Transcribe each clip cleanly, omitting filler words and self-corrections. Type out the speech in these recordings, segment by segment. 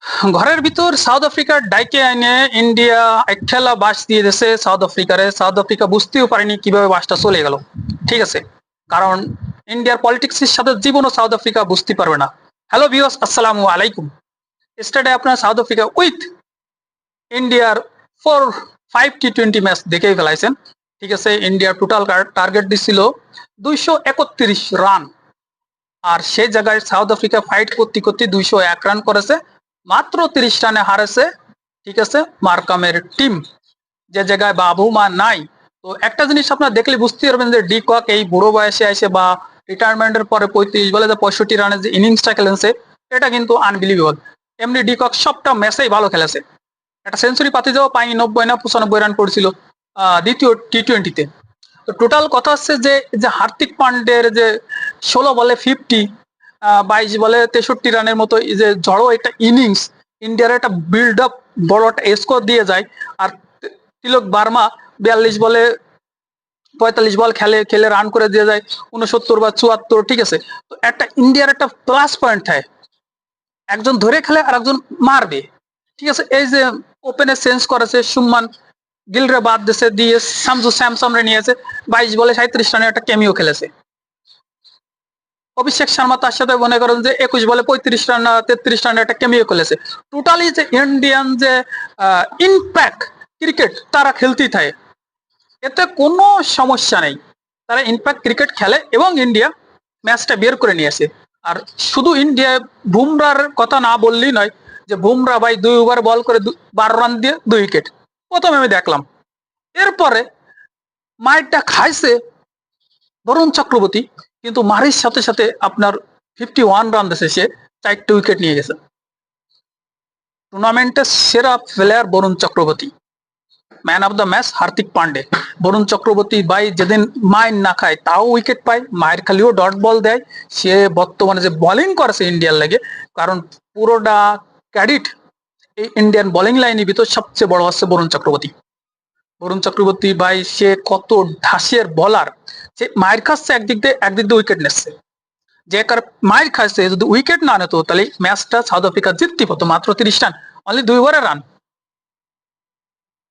ঘরের ভিতর সাউথ আফ্রিকার ডাইকে আইনে ইন্ডিয়া এক খেলা বাস দিয়ে দিয়েছে সাউথ আফ্রিকারে। সাউথ আফ্রিকা বুঝতেও পারেনি কিভাবে বাসটা চলে গেল। ঠিক আছে, কারণ ইন্ডিয়ার পলিটিক্সের সাথে জীবনও সাউথ আফ্রিকা বুঝতে পারবে না। হ্যালো ভিউয়ার্স, আসসালামু আলাইকুম। স্টার্টে আপনার সাউথ আফ্রিকা উইথ ইন্ডিয়ার 4-5 T20 ম্যাচ দেখেই ফেলাইছেন। ঠিক আছে, ইন্ডিয়ার টোটাল টার্গেট দিছিল 231 রান, আর সেই জায়গায় সাউথ আফ্রিকা ফাইট করতে করতে 201 রান করেছে, মাত্র 30 রানে হারেছে। ঠিক আছে, মার্কামের টিম, যে জায়গায় বাবু মা নাই। তো একটা জিনিস আপনারা দেখলে বুঝতে পারবেন যে ডি কক এই বুড়ো বয়সে এসে বা রিটায়ারমেন্টের পরে 35 বলে যে 65 রানের যে ইনিংসটা খেলেছে, এটা কিন্তু আনবিলিভেবল। এমনি ডি কক সবটা ম্যাচেই ভালো খেলেছে, একটা সেঞ্চুরি পাতে যাওয়া পায়নি, 90 না 95 রান করেছিল দ্বিতীয় T20-তে। তো টোটাল কথা হচ্ছে যে যে হার্দিক পান্ডের যে 16 বলে 50, 22 বলে 63 রানের মতো যে জড়ো একটা ইনিংস, ইন্ডিয়ার একটা বিল্ড আপ বড় একটা স্কোর দিয়ে যায়। আর তিলক বার্মা 42 বলে 45 বল খেলে খেলে রান করে দিয়ে যায় 69 বা 74। ঠিক আছে, তো একটা ইন্ডিয়ার একটা প্লাস পয়েন্ট থাকে, একজন ধরে খেলে আর একজন মারবে। ঠিক আছে, এই যে ওপেনে চেঞ্জ করেছে, সুম্মান গিলরে বাদ দিয়েছে, দিয়ে সামজু স্যামসন রে নিয়েছে, 22 বলে 37 রানে একটা ক্যামিও খেলেছে। অভিষেক শর্মা তার সাথে মনে করেন যে 21 বলে 35 রান 33 রানে একটা ক্যামিও খেলেছে। টোটালি যে ইন্ডিয়ান যে ইম্প্যাক্ট ক্রিকেট তারা খেলতেই থাকে, এতে কোনো সমস্যা নেই। তারা ইম্প্যাক্ট ক্রিকেট খেলে এবং ইন্ডিয়া ম্যাচটা বের করে নিয়ে আসে। আর শুধু ইন্ডিয়া বুমরার কথা না বললেই নয়, যে বুমরা ভাই 2 ওভার বল করে 12 রান দিয়ে 2 উইকেট, প্রথমে আমি দেখলাম। এরপরে মাইরটা খাইছে বরুণ চক্রবর্তী, কিন্তু মারির সাথে সাথে আপনার 51 রান দিয়েছে, সে 4টে উইকেট নিয়ে গেছে। টুর্নামেন্টের সেরা player Varun Chakravarthy, man of the match Hardik Pandya. Varun Chakravarthy ভাই যেদিন মাইর না খায় তাও উইকেট পায়, মায়ের খালিও ডট বল দেয়। সে বর্তমানে যে বোলিং করেছে ইন্ডিয়ার লাগে, কারণ পুরোটা ক্রেডিট এই ইন্ডিয়ান বোলিং লাইনের ভিতর সবচেয়ে বড় হচ্ছে বরুণ চক্রবর্তী। বরুণ চক্রবর্তী ভাই সে কত ঢাসের বলার, সে মায়ের খাচ্ছে একদিক দিয়ে উইকেট নিচ্ছে। যে কার মায়ের খাচ্ছে, যদি উইকেট না নিত তাহলে ম্যাচটা সাউথ আফ্রিকা জিততে পারতো। মাত্র 30 রান, অনলি 2 ওভারের রান,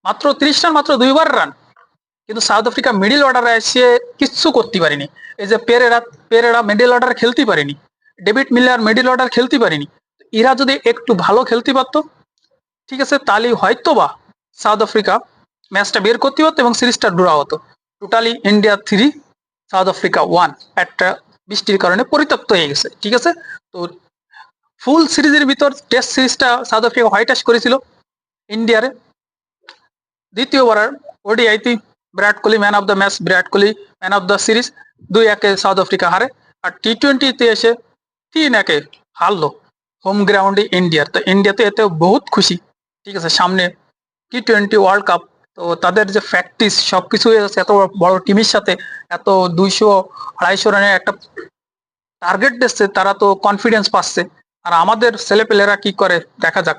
মাত্র 30 রান, মাত্র 2 ওভারের রান। কিন্তু সাউথ আফ্রিকা মিডিল অর্ডারে এসে কিচ্ছু করতে পারেনি। এই যে পেরেরা মিডিল অর্ডার খেলতে পারেনি, ডেভিড মিলার মিডিল অর্ডার খেলতে পারেনি। এরা যদি একটু ভালো খেলতে পারতো, ঠিক আছে, তাহলে হয়তো বা সাউথ আফ্রিকা ম্যাচটা বের করতে পারতো এবং সিরিজটা ড্র হতো। টোটালি ইন্ডিয়া 3, সাউথ আফ্রিকা 1, একটা বৃষ্টির কারণে পরিত্যক্ত হয়ে গেছে। ঠিক আছে, তো ফুল সিরিজের ভিতর টেস্ট সিরিজটা সাউথ আফ্রিকা হোয়াইট ওয়াশ করেছিল ইন্ডিয়ারে। দ্বিতীয়বার ওডিআইতে Virat Kohli man of the match, Virat Kohli man of the series. 2-1 South Africa হারে। আর T20-তে এসে 3-1 হারলো হোম গ্রাউন্ডে ইন্ডিয়ার। তো ইন্ডিয়াতে এতে বহুত খুশি। ঠিক আছে, সামনে T20 ওয়ার্ল্ড কাপ, তো তাদের যে প্র্যাকটিস সবকিছু হয়ে যাচ্ছে, এত বড় টিমের সাথে এত 200-250 রানের একটা টার্গেট দিচ্ছে, তারা তো কনফিডেন্স পাচ্ছে। আর আমাদের ছেলেপেলেরা কি করে দেখা যাক।